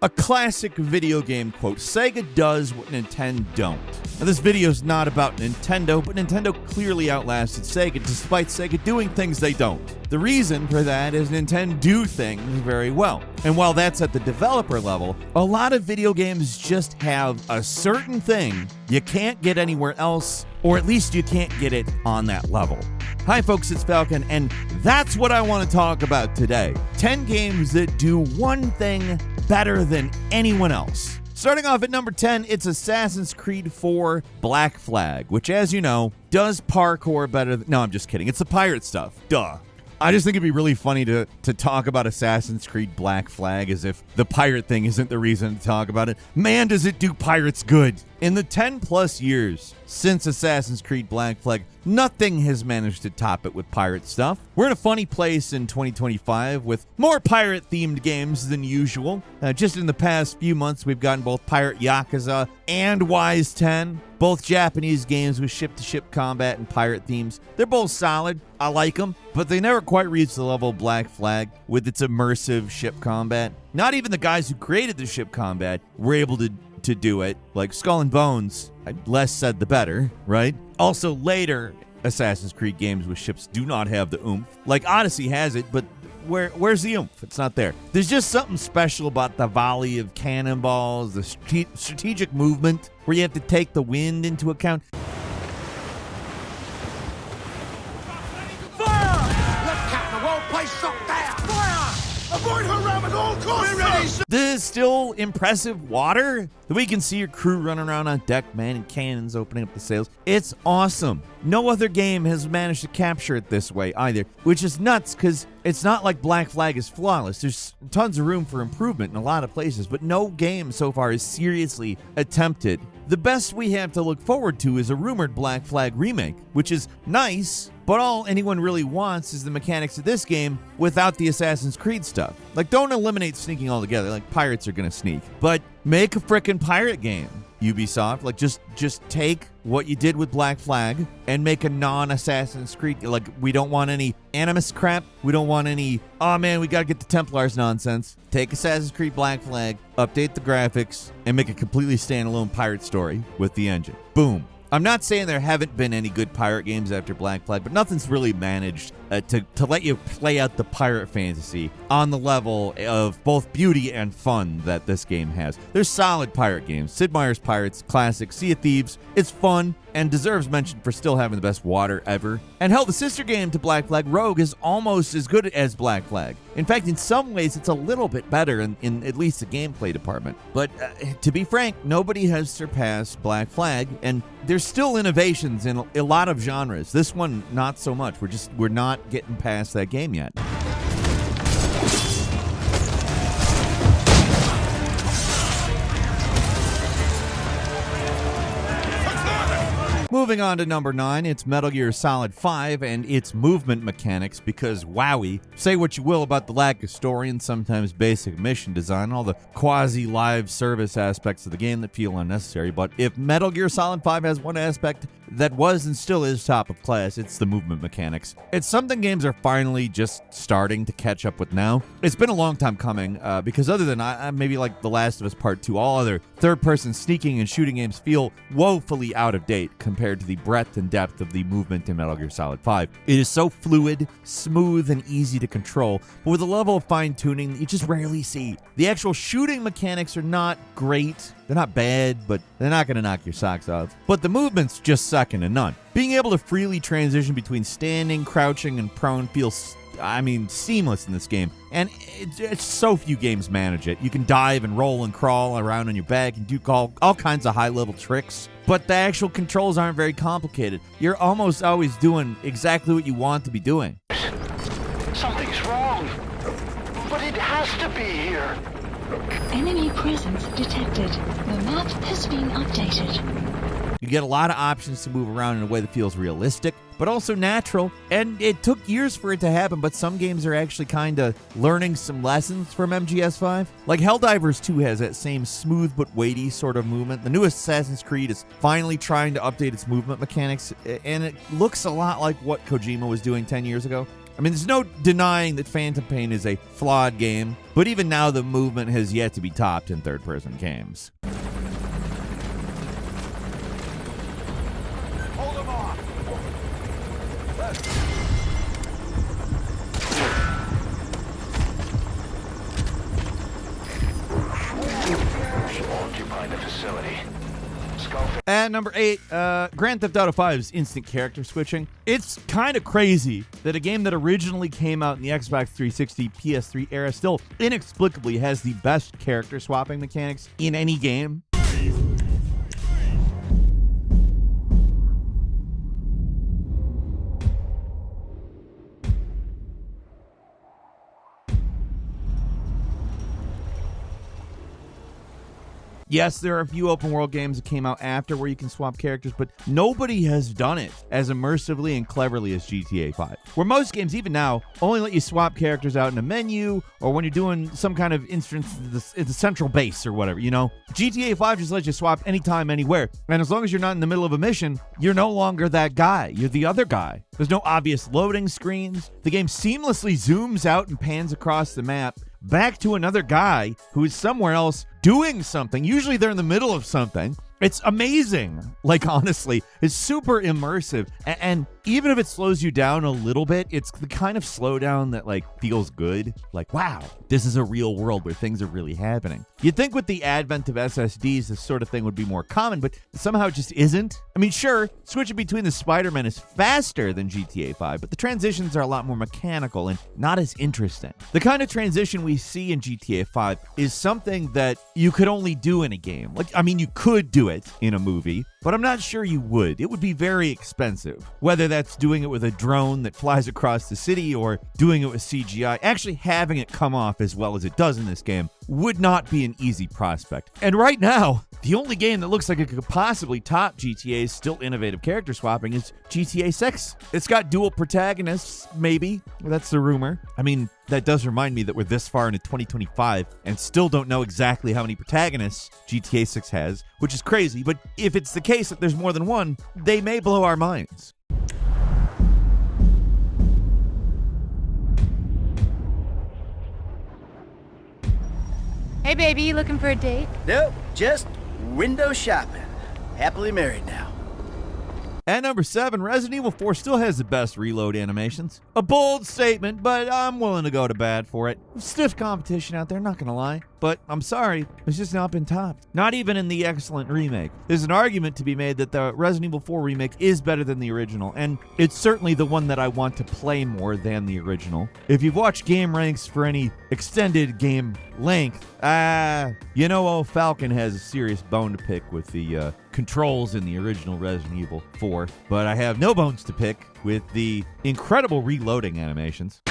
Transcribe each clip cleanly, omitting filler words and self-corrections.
A classic video game quote: Sega does what Nintendo don't. Now, this video is not about Nintendo, but Nintendo clearly outlasted Sega despite Sega doing things they don't. The reason for that is Nintendo do things very well. And while that's at the developer level, a lot of video games just have a certain thing you can't get anywhere else, or at least you can't get it on that level. Hi folks, it's Falcon, and that's what I want to talk about today. 10 games that do one thing better than anyone else. Starting off at number 10, it's Assassin's Creed 4 Black Flag, which, as you know, does parkour better than... No, I'm just kidding. It's the pirate stuff. Duh. I just think it'd be really funny to talk about Assassin's Creed Black Flag as if the pirate thing isn't the reason to talk about it. Man, does it do pirates good. In the 10 plus years since Assassin's Creed Black Flag, nothing has managed to top it with pirate stuff. We're in a funny place in 2025 with more pirate-themed games than usual. Just in the past few months, we've gotten both Pirate Yakuza and Wise 10, both Japanese games with ship-to-ship combat and pirate themes. They're both solid. I like them, but they never quite reached the level of Black Flag with its immersive ship combat. Not even the guys who created the ship combat were able to do it. Like Skull and Bones, less said the better, right? Also, later Assassin's Creed games with ships do not have the oomph. Like Odyssey has it, but where's the oomph? It's not there. There's just something special about the volley of cannonballs, the strategic movement where you have to take the wind into account. The still impressive water. The way you can see your crew running around on deck, man, and cannons opening up the sails. It's awesome. No other game has managed to capture it this way either, which is nuts because it's not like Black Flag is flawless. There's tons of room for improvement in a lot of places, but no game so far has seriously attempted. The best we have to look forward to is a rumored Black Flag remake, which is nice, but all anyone really wants is the mechanics of this game without the Assassin's Creed stuff. Like, don't eliminate sneaking altogether, like pirates are gonna sneak, but make a frickin' pirate game, Ubisoft. Like, just take what you did with Black Flag and make a non-Assassin's Creed. Like, we don't want any Animus crap. We don't want any, oh man, we gotta get the Templars nonsense. Take Assassin's Creed Black Flag, update the graphics, and make a completely standalone pirate story with the engine. Boom. I'm not saying there haven't been any good pirate games after Black Flag, but nothing's really managed to let you play out the pirate fantasy on the level of both beauty and fun that this game has. There's solid pirate games. Sid Meier's Pirates, classic. Sea of Thieves, it's fun and deserves mention for still having the best water ever. And hell, the sister game to Black Flag, Rogue, is almost as good as Black Flag. In fact, in some ways, it's a little bit better in at least the gameplay department. But to be frank, nobody has surpassed Black Flag, and there's still innovations in a lot of genres. This one, not so much. We're not getting past that game yet. Moving on to number 9, it's Metal Gear Solid 5 and its movement mechanics, because wowie, say what you will about the lack of story and sometimes basic mission design, all the quasi-live service aspects of the game that feel unnecessary, but if Metal Gear Solid 5 has one aspect that was and still is top of class, it's the movement mechanics. It's something games are finally just starting to catch up with now. It's been a long time coming, because other than maybe like The Last of Us Part 2, all other third-person sneaking and shooting games feel woefully out of date compared to the breadth and depth of the movement in Metal Gear Solid 5. It is so fluid, smooth, and easy to control, but with a level of fine-tuning that you just rarely see. The actual shooting mechanics are not great. They're not bad, but they're not going to knock your socks off. But the movement's just second to none. Being able to freely transition between standing, crouching, and prone feels, seamless in this game. And it's so few games manage it. You can dive and roll and crawl around on your back and do all kinds of high-level tricks. But the actual controls aren't very complicated. You're almost always doing exactly what you want to be doing. Something's wrong. But it has to be here. Enemy presence detected. The map has been updated. You get a lot of options to move around in a way that feels realistic, but also natural. And it took years for it to happen, but some games are actually kind of learning some lessons from MGS5. Like Helldivers 2 has that same smooth but weighty sort of movement. The newest Assassin's Creed is finally trying to update its movement mechanics, and it looks a lot like what Kojima was doing 10 years ago. I mean, there's no denying that Phantom Pain is a flawed game, but even now the movement has yet to be topped in third-person games. Hold him off. Occupying the facility. At number 8, Grand Theft Auto 5's instant character switching. It's kind of crazy that a game that originally came out in the Xbox 360, PS3 era still inexplicably has the best character swapping mechanics in any game. Yes, there are a few open world games that came out after where you can swap characters, but nobody has done it as immersively and cleverly as GTA 5. Where most games, even now, only let you swap characters out in a menu or when you're doing some kind of instance at the central base or whatever, you know? GTA 5 just lets you swap anytime, anywhere. And as long as you're not in the middle of a mission, you're no longer that guy. You're the other guy. There's no obvious loading screens. The game seamlessly zooms out and pans across the map back to another guy who is somewhere else doing something. Usually they're in the middle of something. It's amazing. Like, honestly, it's super immersive. And even if it slows you down a little bit, it's the kind of slowdown that, like, feels good. Like, wow, this is a real world where things are really happening. You'd think with the advent of SSDs, this sort of thing would be more common, but somehow it just isn't. I mean, sure, switching between the Spider-Man is faster than GTA 5, but the transitions are a lot more mechanical and not as interesting. The kind of transition we see in GTA 5 is something that you could only do in a game. Like, I mean, you could do it in a movie, but I'm not sure you would. It would be very expensive. Whether that's doing it with a drone that flies across the city or doing it with CGI, actually having it come off as well as it does in this game would not be an easy prospect. And right now, the only game that looks like it could possibly top GTA's still innovative character swapping is GTA 6. It's got dual protagonists, maybe. That's the rumor. I mean, that does remind me that we're this far into 2025 and still don't know exactly how many protagonists GTA 6 has, which is crazy, but if it's the case that there's more than one, they may blow our minds. Hey, baby, you looking for a date? Nope, just window shopping. Happily married now. At number 7, Resident Evil 4 still has the best reload animations. A bold statement, but I'm willing to go to bat for it. Stiff competition out there, not gonna lie. But I'm sorry, it's just not been topped. Not even in the excellent remake. There's an argument to be made that the Resident Evil 4 remake is better than the original, and it's certainly the one that I want to play more than the original. If you've watched gameranx for any extended game length, you know old Falcon has a serious bone to pick with the controls in the original Resident Evil 4, but I have no bones to pick with the incredible reloading animations.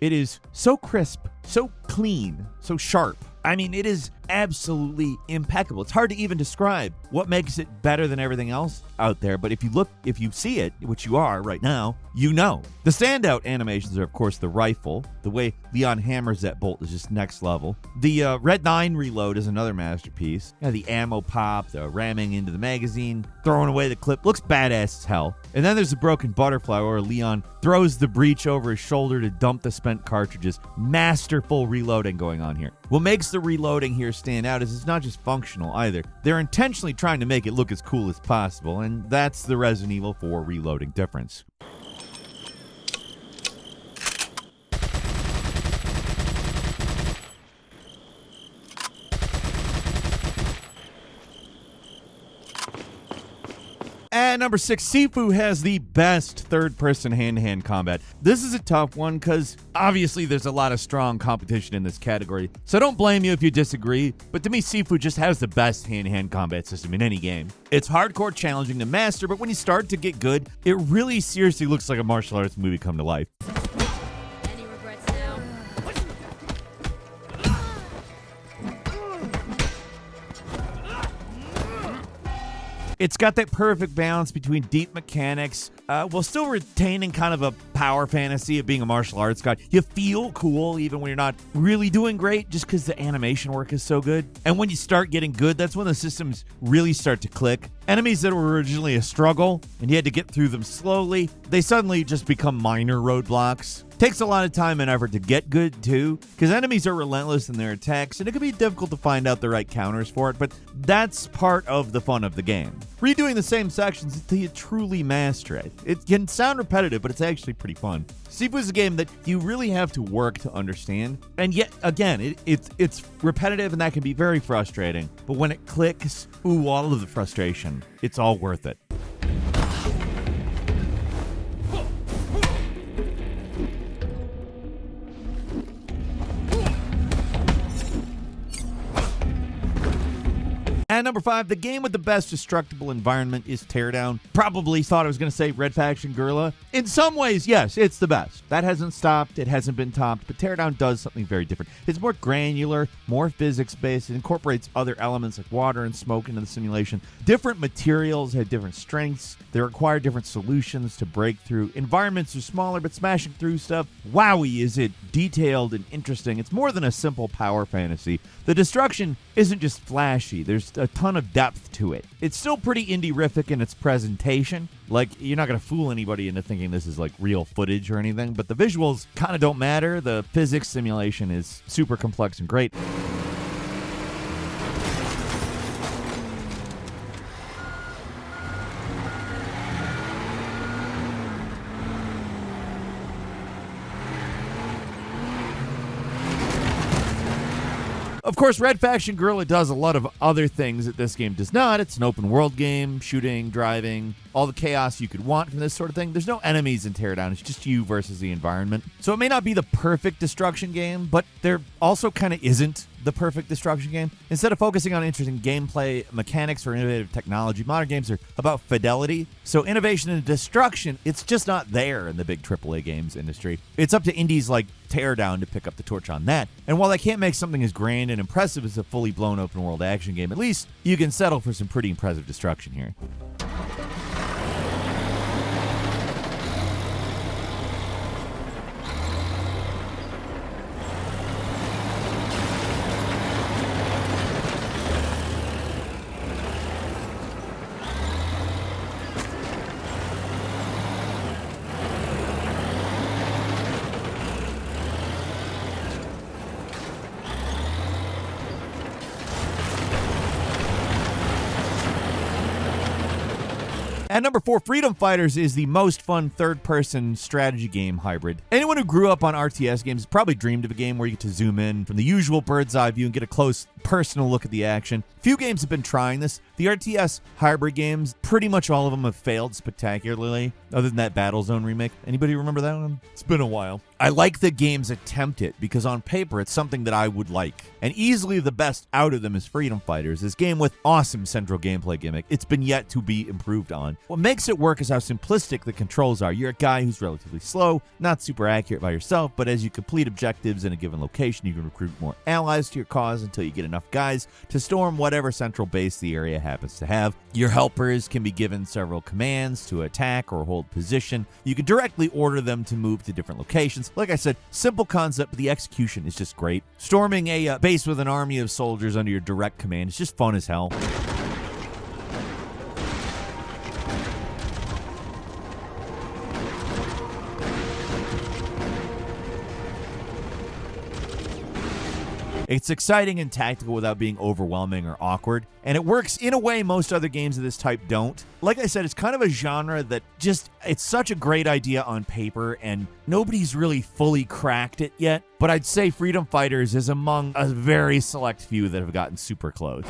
It is so crisp, so clean, so sharp. I mean, it is absolutely impeccable. It's hard to even describe what makes it better than everything else out there, but if you see it, which you are right now, you know. The standout animations are, of course, the rifle. The way Leon hammers that bolt is just next level. The Red 9 reload is another masterpiece. The ammo pop, the ramming into the magazine, throwing away the clip, looks badass as hell. And then there's the broken butterfly where Leon throws the breech over his shoulder to dump the spent cartridges. Masterful reloading going on here. What makes the reloading here stand out is it's not just functional either. They're intentionally trying to make it look as cool as possible, and that's the Resident Evil 4 reloading difference. At number 6, Sifu has the best third-person hand-to-hand combat. This is a tough one because obviously there's a lot of strong competition in this category, so don't blame you if you disagree, but to me Sifu just has the best hand-to-hand combat system in any game. It's hardcore challenging to master, but when you start to get good, it really seriously looks like a martial arts movie come to life. Any regrets now? It's got that perfect balance between deep mechanics while still retaining kind of a power fantasy of being a martial arts guy. You feel cool even when you're not really doing great just because the animation work is so good. And when you start getting good, that's when the systems really start to click. Enemies that were originally a struggle and you had to get through them slowly, they suddenly just become minor roadblocks. Takes a lot of time and effort to get good too, because enemies are relentless in their attacks and it can be difficult to find out the right counters for it, but that's part of the fun of the game. Redoing the same sections until you truly master it. It can sound repetitive, but it's actually pretty fun. Sifu is a game that you really have to work to understand, and yet again, it's repetitive and that can be very frustrating, but when it clicks, ooh, all of the frustration, it's all worth it. At number 5, the game with the best destructible environment is Teardown. Probably thought I was going to say Red Faction Guerrilla. In some ways, yes, it's the best. That hasn't stopped, it hasn't been topped, but Teardown does something very different. It's more granular, more physics-based, it incorporates other elements like water and smoke into the simulation. Different materials have different strengths, they require different solutions to break through. Environments are smaller, but smashing through stuff, wowie, is it detailed and interesting. It's more than a simple power fantasy. The destruction isn't just flashy, there's a ton of depth to it. It's still pretty indie-rific in its presentation. Like, you're not going to fool anybody into thinking this is like real footage or anything, but the visuals kind of don't matter. The physics simulation is super complex and great. Of course, Red Faction Guerrilla does a lot of other things that this game does not. It's an open world game, shooting, driving, all the chaos you could want from this sort of thing. There's no enemies in Teardown, it's just you versus the environment. So it may not be the perfect destruction game, but there also kind of isn't the perfect destruction game. Instead of focusing on interesting gameplay mechanics or innovative technology, modern games are about fidelity. So innovation and destruction, it's just not there in the big AAA games industry. It's up to indies like Teardown to pick up the torch on that. And while they can't make something as grand and impressive as a fully blown open world action game, at least you can settle for some pretty impressive destruction here. At number 4, Freedom Fighters is the most fun third-person strategy game hybrid. Anyone who grew up on RTS games probably dreamed of a game where you get to zoom in from the usual bird's eye view and get a close personal look at the action. Few games have been trying this. The RTS hybrid games, pretty much all of them have failed spectacularly, other than that Battlezone remake. Anybody remember that one? It's been a while. I like the games attempt it because on paper it's something that I would like. And easily the best out of them is Freedom Fighters, this game with awesome central gameplay gimmick. It's been yet to be improved on. What makes it work is how simplistic the controls are. You're a guy who's relatively slow, not super accurate by yourself, but as you complete objectives in a given location, you can recruit more allies to your cause until you get enough guys to storm whatever central base the area happens to have. Your helpers can be given several commands to attack or hold position. You can directly order them to move to different locations. Like I said, simple concept, but the execution is just great. Storming a base with an army of soldiers under your direct command is just fun as hell. It's exciting and tactical without being overwhelming or awkward, and it works in a way most other games of this type don't. Like I said, it's kind of a genre that it's such a great idea on paper, and nobody's really fully cracked it yet, but I'd say Freedom Fighters is among a very select few that have gotten super close.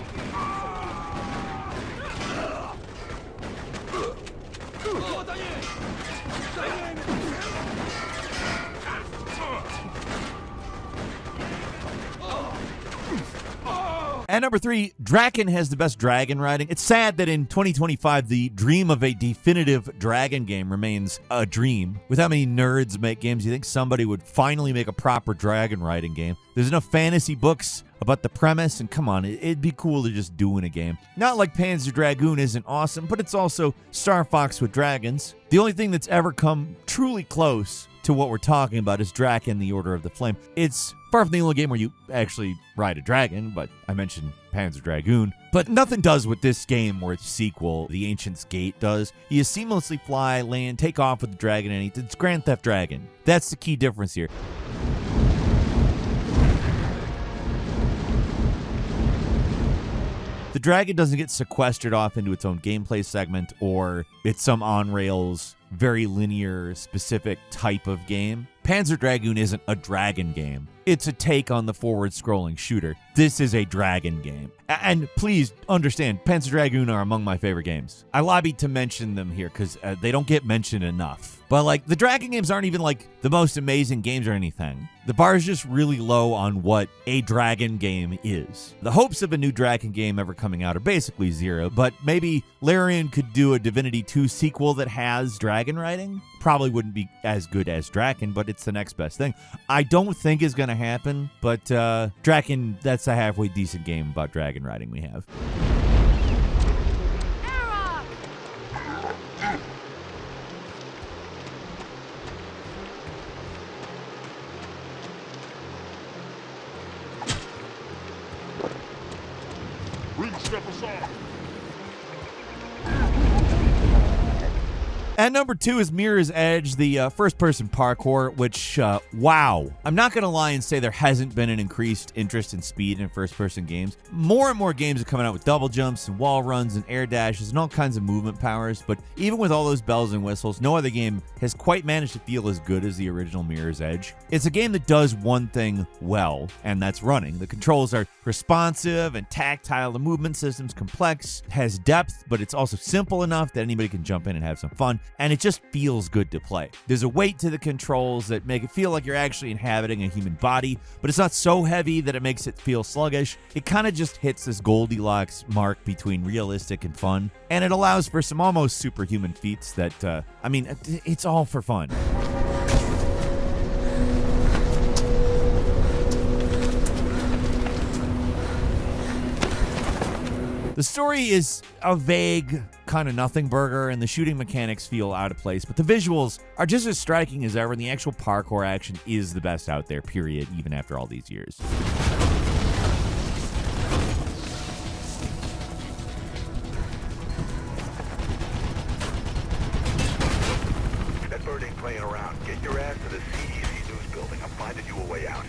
At number 3, Draken has the best dragon riding. It's sad that in 2025, the dream of a definitive dragon game remains a dream. With how many nerds make games, you think somebody would finally make a proper dragon riding game. There's enough fantasy books about the premise, and come on, it'd be cool to just do in a game. Not like Panzer Dragoon isn't awesome, but it's also Star Fox with dragons. The only thing that's ever come truly close to what we're talking about is Draken, the Order of the Flame. It's far from the only game where you actually ride a dragon, but I mentioned Panzer Dragoon. But nothing does what this game or its sequel, The Ancient's Gate, does. You seamlessly fly, land, take off with the dragon, and it's Grand Theft Dragon. That's the key difference here. The dragon doesn't get sequestered off into its own gameplay segment, or it's some on-rails, very linear, specific type of game. Panzer Dragoon isn't a dragon game. It's a take on the forward-scrolling shooter. This is a dragon game. And please understand, Panzer Dragoon are among my favorite games. I lobbied to mention them here because they don't get mentioned enough. But like, the dragon games aren't even like the most amazing games or anything. The bar is just really low on what a dragon game is. The hopes of a new dragon game ever coming out are basically zero, but maybe Larian could do a Divinity 2 sequel that has dragon riding. Probably wouldn't be as good as Draken, but it's the next best thing. I don't think is going to happen, but Draken, that's a halfway decent game about dragon riding we have. At number 2 is Mirror's Edge, the first-person parkour, which, wow. I'm not going to lie and say there hasn't been an increased interest in speed in first-person games. More and more games are coming out with double jumps and wall runs and air dashes and all kinds of movement powers, but even with all those bells and whistles, no other game has quite managed to feel as good as the original Mirror's Edge. It's a game that does one thing well, and that's running. The controls are responsive and tactile, the movement system's complex, has depth, but it's also simple enough that anybody can jump in and have some fun. And it just feels good to play. There's a weight to the controls that make it feel like you're actually inhabiting a human body, but it's not so heavy that it makes it feel sluggish. It kind of just hits this Goldilocks mark between realistic and fun, and it allows for some almost superhuman feats that, it's all for fun. The story is a vague kind of nothing burger, and the shooting mechanics feel out of place, but the visuals are just as striking as ever, and the actual parkour action is the best out there, period, even after all these years. That bird ain't playing around. Get your ass to the CEC news building. I'm finding you a way out.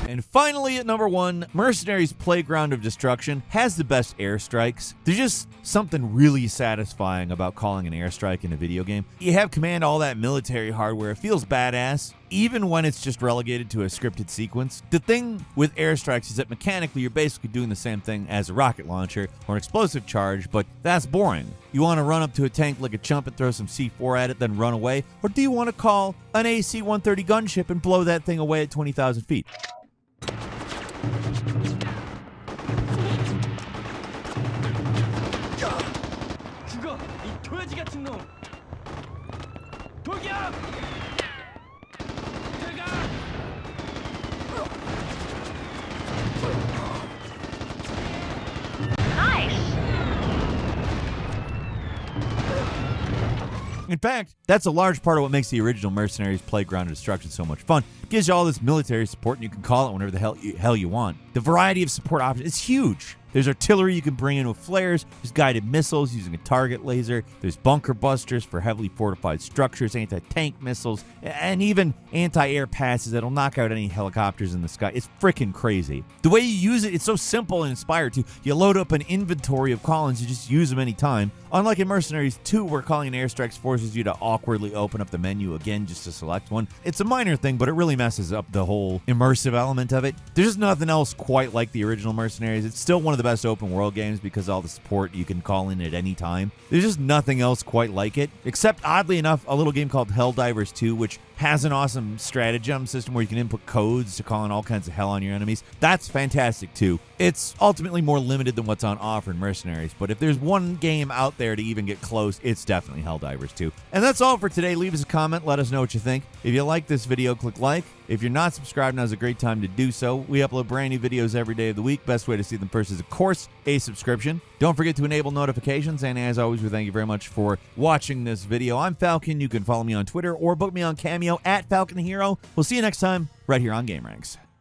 And finally, at number 1, Mercenaries Playground of Destruction has the best airstrikes. There's just something really satisfying about calling an airstrike in a video game. You have command all that military hardware. It feels badass, even when it's just relegated to a scripted sequence. The thing with airstrikes is that mechanically you're basically doing the same thing as a rocket launcher or an explosive charge, but that's boring. You want to run up to a tank like a chump and throw some C4 at it, then run away? Or do you want to call an AC-130 gunship and blow that thing away at 20,000 feet? In fact, that's a large part of what makes the original Mercenaries Playground of Destruction so much fun. It gives you all this military support, and you can call it whenever the hell you want. The variety of support options is huge. There's artillery you can bring in with flares, there's guided missiles using a target laser, there's bunker busters for heavily fortified structures, anti-tank missiles, and even anti-air passes that'll knock out any helicopters in the sky. It's freaking crazy. The way you use it, it's so simple and inspired too. You load up an inventory of call-ins, you just use them anytime. Unlike in Mercenaries 2, where calling in airstrikes forces you to awkwardly open up the menu again just to select one. It's a minor thing, but it really messes up the whole immersive element of it. There's just nothing else quite like the original Mercenaries. It's still one of the best open world games because all the support you can call in at any time. There's just nothing else quite like it, except oddly enough, a little game called Helldivers 2, which has an awesome stratagem system where you can input codes to call in all kinds of hell on your enemies. That's fantastic too. It's ultimately more limited than what's on offer in Mercenaries, but if there's one game out there to even get close, it's definitely Helldivers 2. And that's all for today. Leave us a comment. Let us know what you think. If you like this video, click like. If you're not subscribed, now's a great time to do so. We upload brand new videos every day of the week. Best way to see them first is, of course, a subscription. Don't forget to enable notifications. And as always, we thank you very much for watching this video. I'm Falcon. You can follow me on Twitter or book me on Cameo at Falcon Hero. We'll see you next time right here on GameRanx.